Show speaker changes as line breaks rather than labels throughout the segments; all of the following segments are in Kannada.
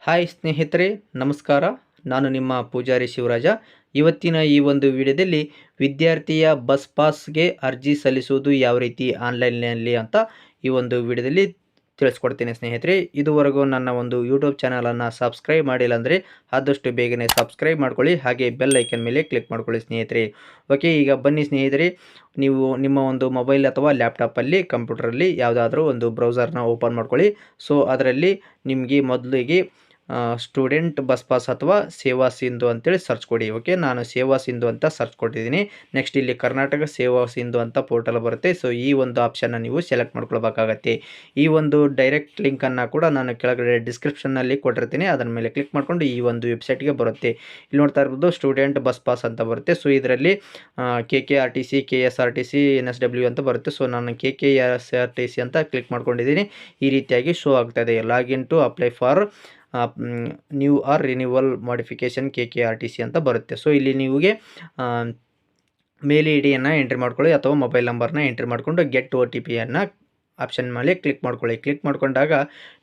ಹಾಯ್ ಸ್ನೇಹಿತರೆ, ನಮಸ್ಕಾರ. ನಾನು ನಿಮ್ಮ ಪೂಜಾರಿ ಶಿವರಾಜ. ಇವತ್ತಿನ ಈ ಒಂದು ವಿಡಿಯೋದಲ್ಲಿ ವಿದ್ಯಾರ್ಥಿಯ ಬಸ್ ಪಾಸ್ಗೆ ಅರ್ಜಿ ಸಲ್ಲಿಸುವುದು ಯಾವ ರೀತಿ ಆನ್ಲೈನ್ನಲ್ಲಿ ಅಂತ ಈ ಒಂದು ವಿಡಿಯೋದಲ್ಲಿ ತಿಳಿಸ್ಕೊಡ್ತೀನಿ ಸ್ನೇಹಿತರೆ. ಇದುವರೆಗೂ ನನ್ನ ಒಂದು ಯೂಟ್ಯೂಬ್ ಚಾನಲನ್ನು ಸಬ್ಸ್ಕ್ರೈಬ್ ಮಾಡಿಲ್ಲ ಅಂದರೆ ಆದಷ್ಟು ಬೇಗನೆ ಸಬ್ಸ್ಕ್ರೈಬ್ ಮಾಡ್ಕೊಳ್ಳಿ, ಹಾಗೆ ಬೆಲ್ ಐಕನ್ ಮೇಲೆ ಕ್ಲಿಕ್ ಮಾಡ್ಕೊಳ್ಳಿ ಸ್ನೇಹಿತರೆ. ಓಕೆ, ಈಗ ಬನ್ನಿ ಸ್ನೇಹಿತರೆ, ನೀವು ನಿಮ್ಮ ಒಂದು ಮೊಬೈಲ್ ಅಥವಾ ಲ್ಯಾಪ್ಟಾಪಲ್ಲಿ ಕಂಪ್ಯೂಟರಲ್ಲಿ ಯಾವುದಾದ್ರೂ ಒಂದು ಬ್ರೌಸರ್ನ ಓಪನ್ ಮಾಡ್ಕೊಳ್ಳಿ. ಸೊ ಅದರಲ್ಲಿ ನಿಮಗೆ ಮೊದಲಿಗೆ ಸ್ಟೂಡೆಂಟ್ ಬಸ್ ಪಾಸ್ ಅಥವಾ ಸೇವಾ ಸಿಂಧು ಅಂತೇಳಿ ಸರ್ಚ್ ಕೊಡಿ. ಓಕೆ, ನಾನು ಸೇವಾ ಸಿಂಧು ಅಂತ ಸರ್ಚ್ ಕೊಟ್ಟಿದ್ದೀನಿ. ನೆಕ್ಸ್ಟ್ ಇಲ್ಲಿ ಕರ್ನಾಟಕ ಸೇವಾ ಸಿಂಧು ಅಂತ ಪೋರ್ಟಲ್ ಬರುತ್ತೆ. ಸೊ ಈ ಒಂದು ಆಪ್ಷನ್ನ ನೀವು ಸೆಲೆಕ್ಟ್ ಮಾಡ್ಕೊಳ್ಬೇಕಾಗತ್ತೆ. ಈ ಒಂದು ಡೈರೆಕ್ಟ್ ಲಿಂಕನ್ನು ಕೂಡ ನಾನು ಕೆಳಗಡೆ ಡಿಸ್ಕ್ರಿಪ್ಷನ್ನಲ್ಲಿ ಕೊಟ್ಟಿರ್ತೀನಿ. ಅದರ ಮೇಲೆ ಕ್ಲಿಕ್ ಮಾಡಿಕೊಂಡು ಈ ಒಂದು ವೆಬ್ಸೈಟ್ಗೆ ಬರುತ್ತೆ. ಇಲ್ಲಿ ನೋಡ್ತಾ ಇರ್ಬೋದು ಸ್ಟೂಡೆಂಟ್ ಬಸ್ ಪಾಸ್ ಅಂತ ಬರುತ್ತೆ. ಸೊ ಇದರಲ್ಲಿ KKRTC, KSRTC, NSW ಅಂತ ಬರುತ್ತೆ. ಸೊ ನಾನು KKSRTC ಅಂತ ಕ್ಲಿಕ್ ಮಾಡ್ಕೊಂಡಿದ್ದೀನಿ. ಈ ರೀತಿಯಾಗಿ ಶೋ ಆಗ್ತಾ ಇದೆ. Login to apply for new or renewal modification KKRTC ಅಂತ ಬರುತ್ತೆ. ಸೊ ಇಲ್ಲಿ ನೀವುಗೆ ಮೇಲ್ ಐಡಿಯನ್ನು ಎಂಟ್ರಿ ಮಾಡ್ಕೊಳ್ಳಿ ಅಥವಾ ಮೊಬೈಲ್ ನಂಬರ್ನ ಎಂಟ್ರಿ ಮಾಡಿಕೊಂಡು ಗೆಟ್ OTP ಆಪ್ಷನ್ ಮೇಲೆ ಕ್ಲಿಕ್ ಮಾಡ್ಕೊಳ್ಳಿ. ಕ್ಲಿಕ್ ಮಾಡ್ಕೊಂಡಾಗ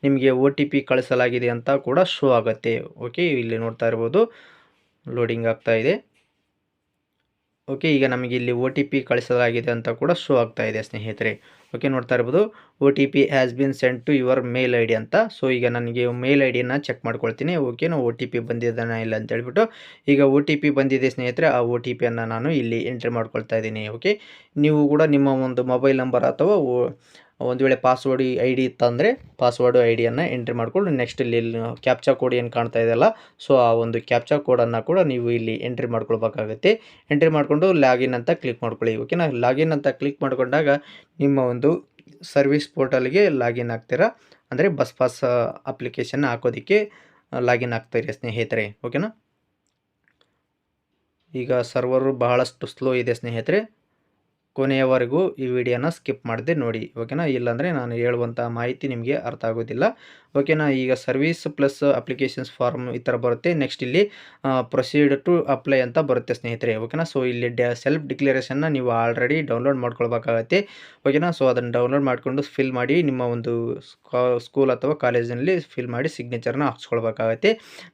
ನಿಮಗೆ OTP ಕಳಿಸಲಾಗಿದೆ ಅಂತ ಕೂಡ ಶೋ ಆಗುತ್ತೆ. ಓಕೆ, ಇಲ್ಲಿ ನೋಡ್ತಾ ಇರ್ಬೋದು ಲೋಡಿಂಗ್ ಆಗ್ತಾ ಇದೆ. ಓಕೆ, ಈಗ ನಮಗೆ ಇಲ್ಲಿ OTP ಕಳಿಸಲಾಗಿದೆ ಅಂತ ಕೂಡ ಶೋ ಆಗ್ತಾ ಇದೆ ಸ್ನೇಹಿತರೆ. ಓಕೆ, ನೋಡ್ತಾ ಇರ್ಬೋದು OTP has been send to your mail ID ಅಂತ. ಸೊ ಈಗ ನನಗೆ ಮೇಲ್ ಐಡಿಯನ್ನು ಚೆಕ್ ಮಾಡ್ಕೊಳ್ತೀನಿ. ಓಕೆ, OTP ಬಂದಿದ್ದಾನ ಇಲ್ಲ ಅಂತ ಹೇಳ್ಬಿಟ್ಟು ಈಗ OTP ಬಂದಿದೆ ಸ್ನೇಹಿತರೆ. ಆ OTPಯನ್ನು ನಾನು ಇಲ್ಲಿ ಎಂಟ್ರಿ ಮಾಡ್ಕೊಳ್ತಾ ಇದ್ದೀನಿ. ಓಕೆ, ನೀವು ಕೂಡ ನಿಮ್ಮ ಒಂದು ಮೊಬೈಲ್ ನಂಬರ್ ಅಥವಾ ಒಂದು ವೇಳೆ ಪಾಸ್ವರ್ಡ್ ID ಇತ್ತಂದರೆ ಪಾಸ್ವರ್ಡ್ ಐಡಿಯನ್ನು ಎಂಟ್ರಿ ಮಾಡಿಕೊಂಡು ನೆಕ್ಸ್ಟ್ ಇಲ್ಲಿ ಕ್ಯಾಪ್ಚಾ ಕೋಡ್ ಏನು ಕಾಣ್ತಾ ಇದೆಯಲ್ಲ, ಸೊ ಆ ಒಂದು ಕ್ಯಾಪ್ಚಾ ಕೋಡನ್ನು ಕೂಡ ನೀವು ಇಲ್ಲಿ ಎಂಟ್ರಿ ಮಾಡ್ಕೊಳ್ಬೇಕಾಗುತ್ತೆ. ಎಂಟ್ರಿ ಮಾಡಿಕೊಂಡು ಲಾಗಿನ್ ಅಂತ ಕ್ಲಿಕ್ ಮಾಡ್ಕೊಳ್ಳಿ. ಓಕೆನಾ, ಲಾಗಿನ್ ಅಂತ ಕ್ಲಿಕ್ ಮಾಡಿಕೊಂಡಾಗ ನಿಮ್ಮ ಒಂದು ಸರ್ವಿಸ್ ಪೋರ್ಟಲ್ಗೆ ಲಾಗಿನ್ ಆಗ್ತೀರಾ, ಅಂದರೆ ಬಸ್ ಪಾಸ್ ಅಪ್ಲಿಕೇಶನ್ ಹಾಕೋದಕ್ಕೆ ಲಾಗಿನ್ ಆಗ್ತೀರಿ ಸ್ನೇಹಿತರೆ. ಓಕೆನಾ, ಈಗ ಸರ್ವರು ಬಹಳಷ್ಟು ಸ್ಲೋ ಇದೆ ಸ್ನೇಹಿತರೆ. ಕೊನೆಯವರೆಗೂ ಈ ವಿಡಿಯೋನ ಸ್ಕಿಪ್ ಮಾಡದೆ ನೋಡಿ. ಓಕೆನಾ, ಇಲ್ಲಾಂದರೆ ನಾನು ಹೇಳುವಂಥ ಮಾಹಿತಿ ನಿಮಗೆ ಅರ್ಥ ಆಗೋದಿಲ್ಲ. ಓಕೆನಾ, ಈಗ ಸರ್ವಿಸ್ ಪ್ಲಸ್ ಅಪ್ಲಿಕೇಶನ್ಸ್ ಫಾರ್ಮ್ ಈ ಥರ ಬರುತ್ತೆ. ನೆಕ್ಸ್ಟ್ ಇಲ್ಲಿ ಪ್ರೊಸೀಡ್ ಟು ಅಪ್ಲೈ ಅಂತ ಬರುತ್ತೆ ಸ್ನೇಹಿತರೆ. ಓಕೆನಾ, ಸೊ ಇಲ್ಲಿ ಸೆಲ್ಫ್ ಡಿಕ್ಲರೇಷನ್ನ ನೀವು ಆಲ್ರೆಡಿ ಡೌನ್ಲೋಡ್ ಮಾಡ್ಕೊಳ್ಬೇಕಾಗತ್ತೆ. ಓಕೆನಾ, ಸೊ ಅದನ್ನು ಡೌನ್ಲೋಡ್ ಮಾಡಿಕೊಂಡು ಫಿಲ್ ಮಾಡಿ ನಿಮ್ಮ ಒಂದು ಸ್ಕೂಲ್ ಅಥವಾ ಕಾಲೇಜಿನಲ್ಲಿ ಫಿಲ್ ಮಾಡಿ ಸಿಗ್ನೇಚರ್ನ ಹಾಕ್ಸ್ಕೊಳ್ಬೇಕಾಗತ್ತೆ.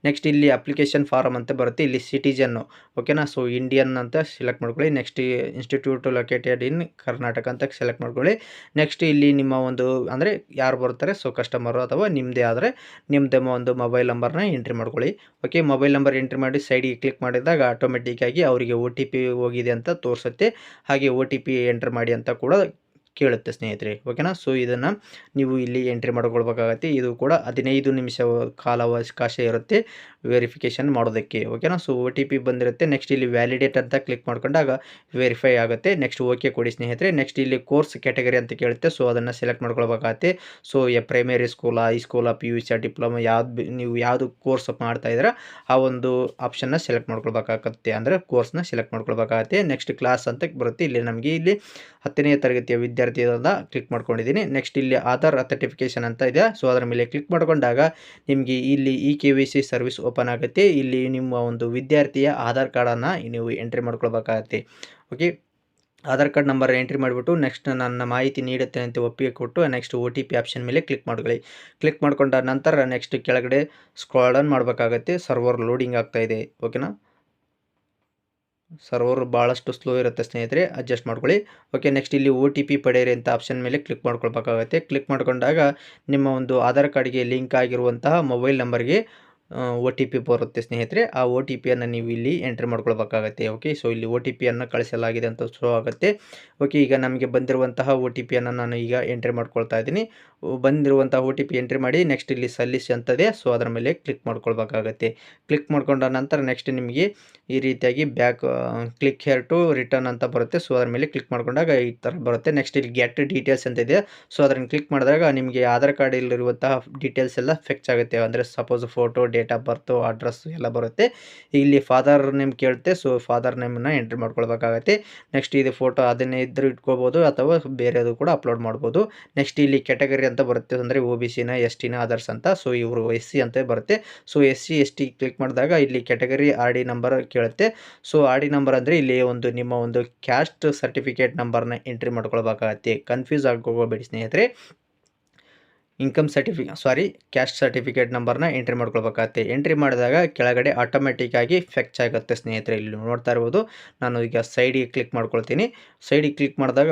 ನೆಕ್ಸ್ಟ್ ಇಲ್ಲಿ ಅಪ್ಲಿಕೇಶನ್ ಫಾರಮ್ ಅಂತ ಬರುತ್ತೆ. ಇಲ್ಲಿ ಸಿಟಿಜನ್ನು, ಓಕೆನಾ, ಸೊ ಇಂಡಿಯನ್ ಅಂತ ಸೆಲೆಕ್ಟ್ ಮಾಡ್ಕೊಳ್ಳಿ. Next institute located in Karnataka ಅಂತ ಸೆಲೆಕ್ಟ್ ಮಾಡ್ಕೊಳ್ಳಿ. ನೆಕ್ಸ್ಟ್ ಇಲ್ಲಿ ನಿಮ್ಮ ಒಂದು ಅಂದರೆ ಯಾರು ಬರ್ತಾರೆ, ಸೊ ಕಸ್ಟಮರು ಅಥವಾ ನಿಮ್ಮದೇ ಆದರೆ ನಿಮ್ಮದೇ ಒಂದು ಮೊಬೈಲ್ ನಂಬರ್ನ ಎಂಟ್ರಿ ಮಾಡ್ಕೊಳ್ಳಿ. ಓಕೆ, ಮೊಬೈಲ್ ನಂಬರ್ ಎಂಟ್ರಿ ಮಾಡಿ ಸೈಡಿಗೆ ಕ್ಲಿಕ್ ಮಾಡಿದಾಗ ಆಟೋಮೆಟಿಕ್ಕಾಗಿ ಅವರಿಗೆ OTP ಹೋಗಿದೆ ಅಂತ ತೋರಿಸುತ್ತೆ. ಹಾಗೆ OTP ಎಂಟ್ರ್ ಮಾಡಿ ಅಂತ ಕೂಡ ಕೇಳುತ್ತೆ ಸ್ನೇಹಿತರೆ. ಓಕೆನಾ, ಸೊ ಇದನ್ನು ನೀವು ಇಲ್ಲಿ ಎಂಟ್ರಿ ಮಾಡ್ಕೊಳ್ಬೇಕಾಗತ್ತೆ. ಇದು ಕೂಡ 15 ನಿಮಿಷ ಕಾಲಾವಕಾಶ ಇರುತ್ತೆ ವೆರಿಫಿಕೇಷನ್ ಮಾಡೋದಕ್ಕೆ. ಓಕೆನಾ, ಸೊ OTP ಬಂದಿರುತ್ತೆ. ನೆಕ್ಸ್ಟ್ ಇಲ್ಲಿ ವ್ಯಾಲಿಡೇಟ್ ಅಂತ ಕ್ಲಿಕ್ ಮಾಡ್ಕೊಂಡಾಗ ವೆರಿಫೈ ಆಗುತ್ತೆ. ನೆಕ್ಸ್ಟ್ ಓಕೆ ಕೊಡಿ ಸ್ನೇಹಿತರೆ. ನೆಕ್ಸ್ಟ್ ಇಲ್ಲಿ ಕೋರ್ಸ್ ಕ್ಯಾಟಗರಿ ಅಂತ ಕೇಳುತ್ತೆ. ಸೊ ಅದನ್ನು ಸೆಲೆಕ್ಟ್ ಮಾಡ್ಕೊಳ್ಬೇಕಾಗತ್ತೆ. ಸೊ ಪ್ರೈಮರಿ ಸ್ಕೂಲಾ, ಹೈಸ್ಕೂಲಾ, PUC, ಡಿಪ್ಲೊಮಾ ನೀವು ಯಾವುದು ಕೋರ್ಸ್ ಮಾಡ್ತಾ ಇದ್ದೀರಾ ಆ ಒಂದು ಆಪ್ಷನ್ನ ಸೆಲೆಕ್ಟ್ ಮಾಡ್ಕೊಳ್ಬೇಕಾಗತ್ತೆ, ಅಂದರೆ ಕೋರ್ಸ್ನ ಸೆಲೆಕ್ಟ್ ಮಾಡ್ಕೊಳ್ಬೇಕಾಗತ್ತೆ. ನೆಕ್ಸ್ಟ್ ಕ್ಲಾಸ್ ಅಂತ ಬರುತ್ತೆ. ಇಲ್ಲಿ ನಮಗೆ ಇಲ್ಲಿ 10ನೇ ತರಗತಿಯ ವಿದ್ಯಾರ್ಥಿ ಅಂತ ಕ್ಲಿಕ್ ಮಾಡ್ಕೊಂಡಿದ್ದೀನಿ. ನೆಕ್ಸ್ಟ್ ಇಲ್ಲಿ ಆಧಾರ್ ಅಥೆಂಟಿಫಿಕೇಷನ್ ಅಂತ ಇದೆ. ಸೊ ಅದರ ಮೇಲೆ ಕ್ಲಿಕ್ ಮಾಡಿಕೊಂಡಾಗ ನಿಮಗೆ ಇಲ್ಲಿ KYC ಸರ್ವಿಸ್ ಓಪನ್ ಆಗುತ್ತೆ. ಇಲ್ಲಿ ನಿಮ್ಮ ಒಂದು ವಿದ್ಯಾರ್ಥಿಯ ಆಧಾರ್ ಕಾರ್ಡನ್ನು ನೀವು ಎಂಟ್ರಿ ಮಾಡ್ಕೊಳ್ಬೇಕಾಗತ್ತೆ. Okay, Aadhaar card number entry ಮಾಡಿಬಿಟ್ಟು ನೆಕ್ಸ್ಟ್ ನನ್ನ ಮಾಹಿತಿ ನೀಡುತ್ತೇನೆ ಅಂತ ಒಪ್ಪಿಗೆ ಕೊಟ್ಟು ನೆಕ್ಸ್ಟ್ OTP ಆಪ್ಷನ್ ಮೇಲೆ ಕ್ಲಿಕ್ ಮಾಡ್ಕೊಳ್ಳಿ. ಕ್ಲಿಕ್ ಮಾಡ್ಕೊಂಡ ನಂತರ ನೆಕ್ಸ್ಟ್ ಕೆಳಗಡೆ ಸ್ಕ್ರಾಲ್ ಡೌನ್ ಮಾಡಬೇಕಾಗತ್ತೆ. ಸರ್ವರ್ ಲೋಡಿಂಗ್ ಆಗ್ತಾ ಇದೆ. ಓಕೆನಾ, ಸರ್ವರ್ ಭಾಳಷ್ಟು ಸ್ಲೋ ಇರುತ್ತೆ ಸ್ನೇಹಿತರೆ, ಅಡ್ಜಸ್ಟ್ ಮಾಡ್ಕೊಳ್ಳಿ. ಓಕೆ, ನೆಕ್ಸ್ಟ್ ಇಲ್ಲಿ OTP ಪಡೆಯಿರಿ ಅಂತ ಆಪ್ಷನ್ ಮೇಲೆ ಕ್ಲಿಕ್ ಮಾಡ್ಕೊಳ್ಬೇಕಾಗತ್ತೆ. ಕ್ಲಿಕ್ ಮಾಡ್ಕೊಂಡಾಗ ನಿಮ್ಮ ಒಂದು ಆಧಾರ್ ಕಾರ್ಡ್ಗೆ ಲಿಂಕ್ ಆಗಿರುವಂತಹ ಮೊಬೈಲ್ ನಂಬರ್ಗೆ OTP ಬರುತ್ತೆ ಸ್ನೇಹಿತರೆ. ಆ OTPಯನ್ನು ನೀವು ಇಲ್ಲಿ ಎಂಟ್ರಿ ಮಾಡ್ಕೊಳ್ಬೇಕಾಗತ್ತೆ. ಓಕೆ, ಸೊ ಇಲ್ಲಿ OTPಯನ್ನು ಕಳಿಸಲಾಗಿದೆ ಅಂತ ಶೋ ಆಗುತ್ತೆ. ಓಕೆ, ಈಗ ನಮಗೆ ಬಂದಿರುವಂತಹ OTPಯನ್ನು ನಾನು ಈಗ ಎಂಟ್ರಿ ಮಾಡ್ಕೊಳ್ತಾ ಇದ್ದೀನಿ. ಬಂದಿರುವಂತಹ OTP ಎಂಟ್ರಿ ಮಾಡಿ ನೆಕ್ಸ್ಟ್ ಇಲ್ಲಿ ಸಲ್ಲಿಸಿ ಅಂತದೆ. ಸೊ ಅದರ ಮೇಲೆ ಕ್ಲಿಕ್ ಮಾಡ್ಕೊಳ್ಬೇಕಾಗತ್ತೆ. ಕ್ಲಿಕ್ ಮಾಡ್ಕೊಂಡ ನಂತರ ನೆಕ್ಸ್ಟ್ ನಿಮಗೆ ಈ ರೀತಿಯಾಗಿ back click here to return ಅಂತ ಬರುತ್ತೆ. ಸೊ ಅದರ ಮೇಲೆ ಕ್ಲಿಕ್ ಮಾಡ್ಕೊಂಡಾಗ ಈ ಥರ ಬರುತ್ತೆ. ನೆಕ್ಸ್ಟ್ ಇಲ್ಲಿ ಗೆಟ್ ಡೀಟೇಲ್ಸ್ ಅಂತ ಇದೆ. ಸೊ ಅದನ್ನು ಕ್ಲಿಕ್ ಮಾಡಿದಾಗ ನಿಮಗೆ ಆಧಾರ್ ಕಾರ್ಡಲ್ಲಿರುವಂತಹ ಡೀಟೇಲ್ಸ್ ಎಲ್ಲ ಫೆಚ್ ಆಗುತ್ತೆ. ಅಂದರೆ suppose photo, date of birth, address ಎಲ್ಲ ಬರುತ್ತೆ. ಇಲ್ಲಿ ಫಾದರ್ ನೇಮ್ ಕೇಳುತ್ತೆ. ಸೊ ಫಾದರ್ ನೇಮನ್ನು ಎಂಟ್ರಿ ಮಾಡ್ಕೊಳ್ಬೇಕಾಗತ್ತೆ. ನೆಕ್ಸ್ಟ್ ಇದು ಫೋಟೋ ಅದನ್ನೇ ಇದ್ದರೂ ಇಟ್ಕೋಬೋದು ಅಥವಾ ಬೇರೆದು ಕೂಡ ಅಪ್ಲೋಡ್ ಮಾಡ್ಬೋದು. ನೆಕ್ಸ್ಟ್ ಇಲ್ಲಿ ಕ್ಯಾಟಗರಿ ಅಂತ ಬರುತ್ತೆ, ಅಂದರೆ OBCನ, STನ, ಅದರ್ಸ್ ಅಂತ. ಸೊ ಇವರು SC ಅಂತ ಬರುತ್ತೆ. ಸೊ SC ST ಕ್ಲಿಕ್ ಮಾಡಿದಾಗ ಇಲ್ಲಿ ಕ್ಯಾಟಗರಿ RD ನಂಬರ್ ಕೇಳುತ್ತೆ. ಸೊ RD ನಂಬರ್ ಅಂದರೆ ಇಲ್ಲಿ ಒಂದು ನಿಮ್ಮ ಒಂದು ಕ್ಯಾಸ್ಟ್ ಸರ್ಟಿಫಿಕೇಟ್ ನಂಬರ್ನ ಎಂಟ್ರಿ ಮಾಡ್ಕೊಳ್ಬೇಕಾಗತ್ತೆ. ಕನ್ಫ್ಯೂಸ್ ಆಗೋಗಬೇಡಿ ಸ್ನೇಹಿತರೆ. ಕ್ಯಾಸ್ಟ್ ಸರ್ಟಿಫಿಕೇಟ್ ನಂಬರ್ನ ಎಂಟ್ರಿ ಮಾಡ್ಕೊಳ್ಬೇಕಾಗತ್ತೆ. ಎಂಟ್ರಿ ಮಾಡಿದಾಗ ಕೆಳಗಡೆ ಆಟೋಮೆಟಿಕ್ಕಾಗಿ ಫೆಚ್ ಆಗುತ್ತೆ ಸ್ನೇಹಿತರೆ. ಇಲ್ಲಿ ನೋಡ್ತಾ ಇರ್ಬೋದು, ನಾನು ಈಗ ಸೈಡಿಗೆ ಕ್ಲಿಕ್ ಮಾಡ್ಕೊಳ್ತೀನಿ. ಸೈಡಿಗೆ ಕ್ಲಿಕ್ ಮಾಡಿದಾಗ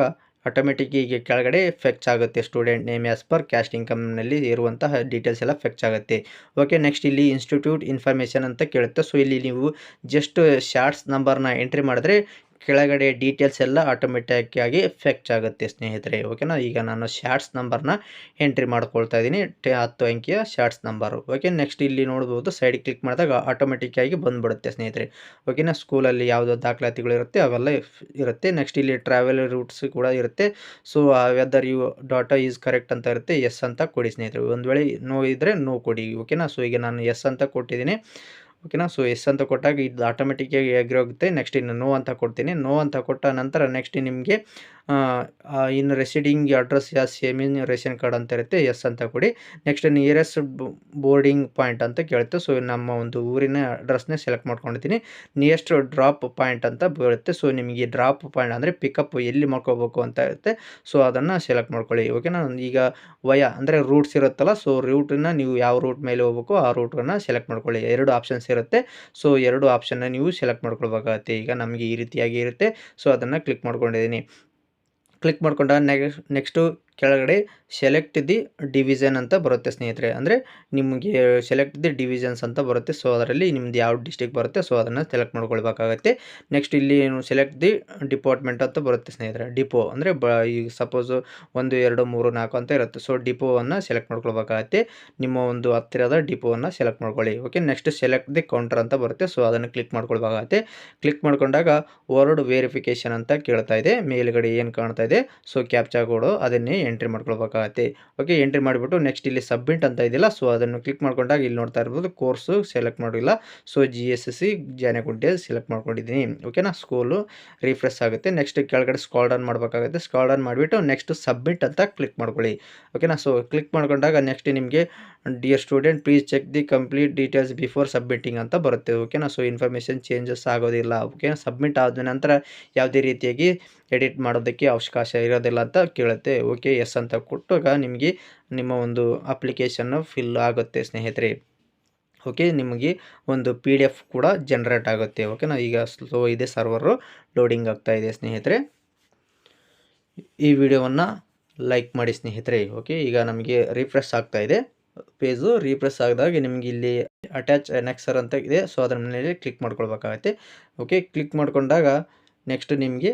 ಆಟೋಮೆಟಿಕ್ ಈಗ ಕೆಳಗಡೆ ಫೆಚ್ ಆಗುತ್ತೆ. Student name as per caste ಇನ್ಕಮ್ನಲ್ಲಿ ಇರುವಂತಹ ಡೀಟೇಲ್ಸ್ ಎಲ್ಲ ಫೆಚ್ ಆಗುತ್ತೆ. ಓಕೆ, ನೆಕ್ಸ್ಟ್ ಇಲ್ಲಿ ಇನ್ಸ್ಟಿಟ್ಯೂಟ್ ಇನ್ಫಾರ್ಮೇಷನ್ ಅಂತ ಕೇಳುತ್ತೆ. ಸೊ ಇಲ್ಲಿ ನೀವು ಜಸ್ಟ್ ಶಾರ್ಟ್ಸ್ ನಂಬರ್ನ ಎಂಟ್ರಿ ಮಾಡಿದ್ರೆ ಕೆಳಗಡೆ ಡೀಟೇಲ್ಸ್ ಎಲ್ಲ ಆಟೋಮೆಟಿಕ್ಕಾಗಿ ಫೆಚ್ ಆಗುತ್ತೆ ಸ್ನೇಹಿತರೆ. ಓಕೆನಾ, ಈಗ ನಾನು ಶಾರ್ಟ್ಸ್ ನಂಬರ್ನ ಎಂಟ್ರಿ ಮಾಡ್ಕೊಳ್ತಾ ಇದ್ದೀನಿ, 10 ಅಂಕಿಯ ಶಾರ್ಟ್ಸ್ ನಂಬರು. ಓಕೆ, ನೆಕ್ಸ್ಟ್ ಇಲ್ಲಿ ನೋಡ್ಬೋದು ಸೈಡಿಗೆ ಕ್ಲಿಕ್ ಮಾಡಿದಾಗ ಆಟೋಮೆಟಿಕ್ಕಾಗಿ ಬಂದುಬಿಡುತ್ತೆ ಸ್ನೇಹಿತರೆ. ಓಕೆನಾ, ಸ್ಕೂಲಲ್ಲಿ ಯಾವುದೋ ದಾಖಲಾತಿಗಳು ಇರುತ್ತೆ ಅವೆಲ್ಲ ಇರುತ್ತೆ. ನೆಕ್ಸ್ಟ್ ಇಲ್ಲಿ ಟ್ರಾವೆಲ್ ರೂಟ್ಸ್ ಕೂಡ ಇರುತ್ತೆ. So whether you data is correct ಅಂತ ಇರುತ್ತೆ, ಎಸ್ ಅಂತ ಕೊಡಿ ಸ್ನೇಹಿತರೆ. ಒಂದು ವೇಳೆ ನೋ ಇದ್ದರೆ ನೋ ಕೊಡಿ. ಓಕೆನಾ, ಸೊ ಈಗ ನಾನು ಎಸ್ ಅಂತ ಕೊಟ್ಟಿದ್ದೀನಿ. ಓಕೆನಾ, ಸೊ ಎಸ್ ಅಂತ ಕೊಟ್ಟಾಗ ಇದು ಆಟೋಮೆಟಿಕ್ಕಾಗಿ ಹೋಗುತ್ತೆ. ನೆಕ್ಸ್ಟ್ ಇನ್ನು ನೋ ಅಂತ ಕೊಡ್ತೀನಿ. ನೋ ಅಂತ ಕೊಟ್ಟ ನಂತರ ನೆಕ್ಸ್ಟ್ ನಿಮಗೆ in residing address same in ration card ಅಂತ ಇರುತ್ತೆ, ಎಸ್ ಅಂತ ಕೊಡಿ. ನೆಕ್ಸ್ಟ್ ನಿಯರೆಸ್ಟ್ ಬೋರ್ಡಿಂಗ್ ಪಾಯಿಂಟ್ ಅಂತ ಕೇಳುತ್ತೆ. ಸೊ ನಮ್ಮ ಒಂದು ಊರಿನ ಅಡ್ರೆಸ್ನೇ ಸೆಲೆಕ್ಟ್ ಮಾಡ್ಕೊಂಡಿದ್ದೀನಿ. ನಿಯರೆಸ್ಟ್ ಡ್ರಾಪ್ ಪಾಯಿಂಟ್ ಅಂತ ಬರುತ್ತೆ. ಸೊ ನಿಮಗೆ ಡ್ರಾಪ್ ಪಾಯಿಂಟ್ ಅಂದರೆ ಪಿಕಪ್ ಎಲ್ಲಿ ಮಾಡ್ಕೋಬೇಕು ಅಂತ ಇರುತ್ತೆ. ಸೊ ಅದನ್ನು ಸೆಲೆಕ್ಟ್ ಮಾಡ್ಕೊಳ್ಳಿ. ಓಕೆನಾ, ಈಗ ಅಂದರೆ ರೂಟ್ಸ್ ಇರುತ್ತಲ್ಲ, ಸೊ ರೂಟನ್ನು ನೀವು ಯಾವ ರೂಟ್ ಮೇಲೆ ಹೋಗ್ಬೇಕು ಆ ರೂಟನ್ನು ಸೆಲೆಕ್ಟ್ ಮಾಡ್ಕೊಳ್ಳಿ. 2 ಆಪ್ಷನ್ಸ್ ಇರುತ್ತೆ. ಸೊ 2 ಆಪ್ಷನ್ನ ನೀವು ಸೆಲೆಕ್ಟ್ ಮಾಡ್ಕೊಳ್ಬೇಕಾಗತ್ತೆ. ಈಗ ನಮಗೆ ಈ ರೀತಿಯಾಗಿ ಇರುತ್ತೆ. ಸೊ ಅದನ್ನು ಕ್ಲಿಕ್ ಮಾಡ್ಕೊಂಡಿದ್ದೀನಿ. ಕ್ಲಿಕ್ ಮಾಡ್ಕೊಂಡಾಗ ನೆಕ್ಸ್ಟು ಕೆಳಗಡೆ ಸೆಲೆಕ್ಟ್ ದಿ ಡಿವಿಷನ್ ಅಂತ ಬರುತ್ತೆ ಸ್ನೇಹಿತರೆ. ಅಂದರೆ ನಿಮಗೆ ಸೆಲೆಕ್ಟ್ ದಿ ಡಿವಿಷನ್ಸ್ ಅಂತ ಬರುತ್ತೆ. ಸೊ ಅದರಲ್ಲಿ ನಿಮ್ದು ಯಾವ ಡಿಸ್ಟಿಕ್ ಬರುತ್ತೆ ಸೊ ಅದನ್ನು ಸೆಲೆಕ್ಟ್ ಮಾಡ್ಕೊಳ್ಬೇಕಾಗತ್ತೆ. ನೆಕ್ಸ್ಟ್ ಇಲ್ಲಿ ಸೆಲೆಕ್ಟ್ ದಿ ಡಿಪಾರ್ಟ್ಮೆಂಟ್ ಅಂತ ಬರುತ್ತೆ ಸ್ನೇಹಿತರೆ. ಡಿಪೋ ಅಂದರೆ ಈಗ ಸಪೋಸು 1, 2, 3, 4 ಅಂತ ಇರುತ್ತೆ. ಸೊ ಡಿಪೋವನ್ನು ಸೆಲೆಕ್ಟ್ ಮಾಡ್ಕೊಳ್ಬೇಕಾಗತ್ತೆ. ನಿಮ್ಮ ಒಂದು ಹತ್ತಿರದ ಡಿಪೋವನ್ನು ಸೆಲೆಕ್ಟ್ ಮಾಡ್ಕೊಳ್ಳಿ. Okay, next select the counter ಅಂತ ಬರುತ್ತೆ. ಸೊ ಅದನ್ನು ಕ್ಲಿಕ್ ಮಾಡ್ಕೊಳ್ಬೇಕಾಗತ್ತೆ. ಕ್ಲಿಕ್ ಮಾಡ್ಕೊಂಡಾಗ ವರ್ಡ್ ವೆರಿಫಿಕೇಷನ್ ಅಂತ ಕೇಳ್ತಾ ಇದೆ. ಮೇಲ್ಗಡೆ ಏನು ಕಾಣ್ತಾ ಇದೆ, ಸೊ ಕ್ಯಾಪ್ಚಾ ಕೋಡು ಅದನ್ನೇ ಎಂಟ್ರಿ ಮಾಡ್ಕೊಳ್ಬೇಕಾಗತ್ತೆ. ಓಕೆ, ಎಂಟ್ರಿ ಮಾಡಿಬಿಟ್ಟು ನೆಕ್ಸ್ಟ್ ಇಲ್ಲಿ ಸಬ್ಮಿಟ್ ಅಂತ ಇದೆಯಲ್ಲ, ಸೊ ಅದನ್ನು ಕ್ಲಿಕ್ ಮಾಡ್ಕೊಂಡಾಗ ಇಲ್ಲಿ ನೋಡ್ತಾ ಇರ್ಬೋದು ಕೋರ್ಸು ಸೆಲೆಕ್ಟ್ ಮಾಡಿಲ್ಲ. ಸೊ GSSC ಜಾನಗುಂಟೆ ಸೆಲೆಕ್ಟ್ ಮಾಡ್ಕೊಂಡಿದ್ದೀನಿ. ಓಕೆನಾ, ಸ್ಕೂಲು ರಿಫ್ರೆಶ್ ಆಗುತ್ತೆ. ನೆಕ್ಸ್ಟ್ ಕೆಳಗಡೆ ಸ್ಕ್ರಾಲ್ ಡೌನ್ ಮಾಡಬೇಕಾಗುತ್ತೆ. ಸ್ಕ್ರಾಲ್ ಡೌನ್ ಮಾಡಿಬಿಟ್ಟು ನೆಕ್ಸ್ಟ್ ಸಬ್ಮಿಟ್ ಅಂತ ಕ್ಲಿಕ್ ಮಾಡ್ಕೊಳ್ಳಿ. ಓಕೆನಾ, ಸೊ ಕ್ಲಿಕ್ ಮಾಡ್ಕೊಂಡಾಗ ನೆಕ್ಸ್ಟ್ ನಿಮಗೆ dear student please check the complete details before submitting ಅಂತ ಬರುತ್ತೆ. ಓಕೆನಾ, ಸೊ ಇನ್ಫಾರ್ಮೇಷನ್ ಚೇಂಜಸ್ ಆಗೋದಿಲ್ಲ. ಓಕೆನಾ, ಸಬ್ಮಿಟ್ ಆದ ನಂತರ ಯಾವುದೇ ರೀತಿಯಾಗಿ ಎಡಿಟ್ ಮಾಡೋದಕ್ಕೆ ಅವಕಾಶ ಇರೋದಿಲ್ಲ ಅಂತ ಕೇಳುತ್ತೆ. ಓಕೆ, ಎಸ್ ಅಂತ ಕೊಟ್ಟಾಗ ನಿಮಗೆ ನಿಮ್ಮ ಒಂದು ಅಪ್ಲಿಕೇಶನ್ನು ಫಿಲ್ ಆಗುತ್ತೆ ಸ್ನೇಹಿತರೆ. ಓಕೆ, ನಿಮಗೆ ಒಂದು PDF ಕೂಡ ಜನ್ರೇಟ್ ಆಗುತ್ತೆ. ಓಕೆನಾ, ಈಗ ಸ್ಲೋ ಇದೆ, ಸರ್ವರು ಲೋಡಿಂಗ್ ಆಗ್ತಾ ಇದೆ ಸ್ನೇಹಿತರೆ. ಈ ವಿಡಿಯೋವನ್ನು ಲೈಕ್ ಮಾಡಿ ಸ್ನೇಹಿತರೆ. ಓಕೆ, ಈಗ ನಮಗೆ ರಿಫ್ರೆಶ್ ಆಗ್ತಾ ಇದೆ. ಪೇಜು ರಿಫ್ರೆಶ್ ಆದಾಗ ನಿಮಗೆ ಇಲ್ಲಿ ಅಟ್ಯಾಚ್ ನೆಕ್ಸರ್ ಅಂತ ಇದೆ. ಸೊ ಅದರ ಮೇಲೆ ಕ್ಲಿಕ್ ಮಾಡ್ಕೊಳ್ಬೇಕಾಗತ್ತೆ. ಓಕೆ, ಕ್ಲಿಕ್ ಮಾಡ್ಕೊಂಡಾಗ ನೆಕ್ಸ್ಟ್ ನಿಮಗೆ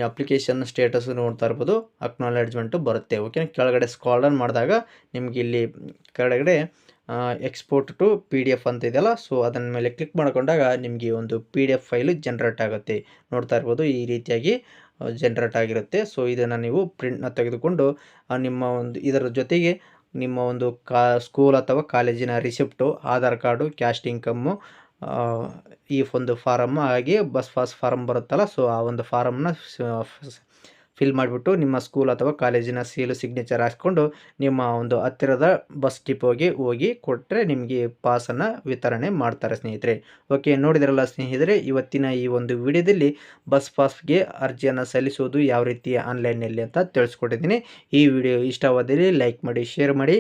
ಅಪ್ಲಿಕೇಶನ್ ಸ್ಟೇಟಸ್ ನೋಡ್ತಾ ಇರ್ಬೋದು, ಅಕ್ನಾಲೆಡ್ಜ್ಮೆಂಟು ಬರುತ್ತೆ. ಓಕೆ, ಕೆಳಗಡೆ ಸ್ಕ್ರಾಲ್ ಡೌನ್ ಮಾಡಿದಾಗ ನಿಮಗೆ ಇಲ್ಲಿ ಕೆಳಗಡೆ ಎಕ್ಸ್ಪೋರ್ಟ್ ಟು PDF ಅಂತ ಇದೆಯಲ್ಲ, ಸೊ ಅದನ್ನ ಮೇಲೆ ಕ್ಲಿಕ್ ಮಾಡ್ಕೊಂಡಾಗ ನಿಮಗೆ ಒಂದು PDF ಫೈಲು ಜನ್ರೇಟ್ ಆಗುತ್ತೆ. ನೋಡ್ತಾ ಇರ್ಬೋದು ಈ ರೀತಿಯಾಗಿ ಜನ್ರೇಟ್ ಆಗಿರುತ್ತೆ. ಸೊ ಇದನ್ನು ನೀವು ಪ್ರಿಂಟ್ನ ತೆಗೆದುಕೊಂಡು ನಿಮ್ಮ ಒಂದು ಇದರ ಜೊತೆಗೆ ನಿಮ್ಮ ಒಂದು ಸ್ಕೂಲ್ ಅಥವಾ ಕಾಲೇಜಿನ receipt, Aadhaar card, caste income, ಈ ಒಂದು ಫಾರಮ್, ಹಾಗೆ ಬಸ್ ಪಾಸ್ ಫಾರಮ್ ಬರುತ್ತಲ್ಲ, ಸೊ ಆ ಒಂದು ಫಾರಮ್ನ ಫಿಲ್ ಮಾಡಿಬಿಟ್ಟು ನಿಮ್ಮ ಸ್ಕೂಲ್ ಅಥವಾ ಕಾಲೇಜಿನ ಸೀಲು ಸಿಗ್ನೇಚರ್ ಹಾಕ್ಕೊಂಡು ನಿಮ್ಮ ಒಂದು ಹತ್ತಿರದ ಬಸ್ ಡಿಪೋಗೆ ಹೋಗಿ ಕೊಟ್ಟರೆ ನಿಮಗೆ ಪಾಸನ್ನು ವಿತರಣೆ ಮಾಡ್ತಾರೆ ಸ್ನೇಹಿತರೆ. ಓಕೆ, ನೋಡಿದ್ರಲ್ಲ ಸ್ನೇಹಿತರೆ, ಇವತ್ತಿನ ಈ ಒಂದು ವಿಡಿಯೋದಲ್ಲಿ ಬಸ್ ಪಾಸ್ಗೆ ಅರ್ಜಿಯನ್ನು ಸಲ್ಲಿಸೋದು ಯಾವ ರೀತಿ ಆನ್ಲೈನ್ನಲ್ಲಿ ಅಂತ ತಿಳಿಸ್ಕೊಟ್ಟಿದ್ದೀನಿ. ಈ ವಿಡಿಯೋ ಇಷ್ಟವಾದಲ್ಲಿ ಲೈಕ್ ಮಾಡಿ, ಶೇರ್ ಮಾಡಿ,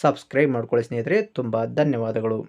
ಸಬ್ಸ್ಕ್ರೈಬ್ ಮಾಡ್ಕೊಳ್ಳಿ ಸ್ನೇಹಿತರೆ. ತುಂಬ ಧನ್ಯವಾದಗಳು.